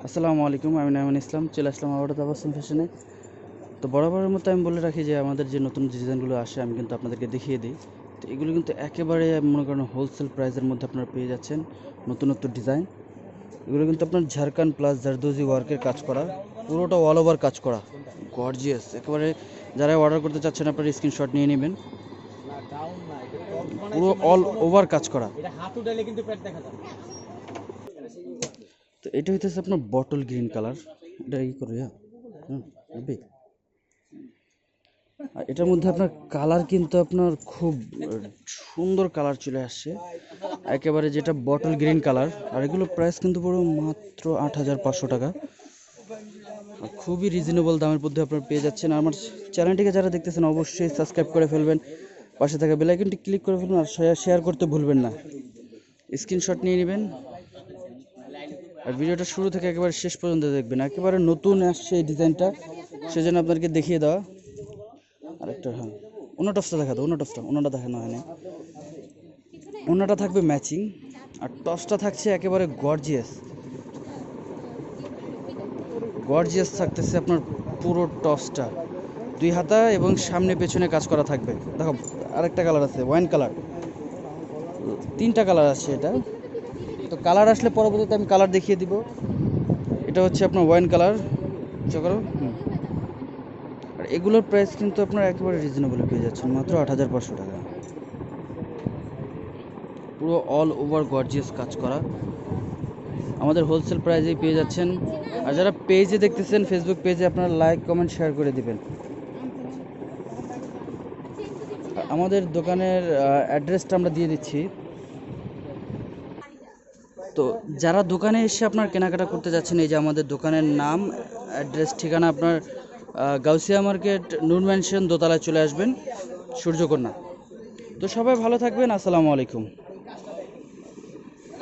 আসসালামু আলাইকুম, আমি নাইমুল ইসলাম। চলে আসলাম আবারও তাবাসসুম ফ্যাশনে। তো বরাবরের মতো আমি বলে রাখি যে আমাদের যে নতুন ডিজাইনগুলো আসে আমি কিন্তু আপনাদেরকে দেখিয়ে দিই। তো এগুলো কিন্তু একেবারে মনে করেন হোলসেল প্রাইসের মধ্যে আপনারা পেয়ে যাচ্ছেন নতুন নতুন ডিজাইন। এগুলো কিন্তু আপনার ঝাড়খান্ড প্লাস জারদোজি ওয়ার্কের কাজ করা, পুরোটা অল ওভার কাজ করা, গর্জিয়াস একেবারে। যারা অর্ডার করতে চাচ্ছেন আপনারা স্ক্রিনশট নিয়ে নেবেন। পুরো অল ওভার কাজ করা। তো এটা হইতেছে আপনার বটল গ্রিন কালার। এটা ই করে হবে। আর এটার মধ্যে আপনার কালার কিন্তু আপনার খুব সুন্দর কালার চলে আসছে একেবারে, যেটা বটল গ্রিন কালার। আর এগুলো প্রাইস কিন্তু পুরো মাত্র 8,500 টাকা। আর খুবই রিজনেবল দামের মধ্যে আপনারা পেয়ে যাচ্ছেন। আমার চ্যানেলটিকে যারা দেখতেছেন অবশ্যই সাবস্ক্রাইব করে ফেলবেন, পাশে থাকা বেল আইকনটি ক্লিক করে ফেলবেন, আর শেয়ার করতে ভুলবেন না। স্ক্রিনশট নিয়ে নেবেন আর ভিডিওটা শুরু থেকে একেবারে শেষ পর্যন্ত দেখবেন। একেবারে নতুন আসছে এই ডিজাইনটা, সেজন্য আপনাদেরকে দেখিয়ে দেওয়া। আরেকটা হ্যাঁ, অন্য টপসটা দেখা দাও, অন্য টপসটা, অন্যটা দেখানো হয় না। অন্যটা থাকবে ম্যাচিং, আর টপসটা থাকছে একেবারে গর্জিয়াস। গর্জিয়াস থাকতেছে আপনার পুরো টপসটা, 2 হাতা এবং সামনে পেছনে কাজ করা থাকবে। দেখো আরেকটা কালার আছে ওয়াইন কালার, 3টা কালার আছে এটা। তো কালার আসলে পরবর্তীতে আমি কালার দেখিয়ে দিব। এটা হচ্ছে আপনার ওয়াইন কালার, চকরো। আর এগুলোর প্রাইস কিন্তু আপনারা একেবারে রিজনেবল পেয়ে যাচ্ছেন মাত্র 8,500 টাকা। পুরো অল ওভার গর্জিয়াস কাজ করা, আমাদের হোলসেল প্রাইসেই পেয়ে যাচ্ছেন। আর যারা পেজে দেখতেছেন, ফেসবুক পেজে আপনারা লাইক কমেন্ট শেয়ার করে দিবেন। আমাদের দোকানের অ্যাড্রেসটা আমরা দিয়ে দিচ্ছি। তো যারা দোকানে এসে আপনার কেনাকাটা করতে যাচ্ছেন, এই যে আমাদের দোকানের নাম, অ্যাড্রেস, ঠিকানা আপনার গাউসিয়া মার্কেট, নূর ম্যানশন, দোতলায় চলে আসবেন, সূর্যকন্যা। তো সবাই ভালো থাকবেন, আসসালামু আলাইকুম।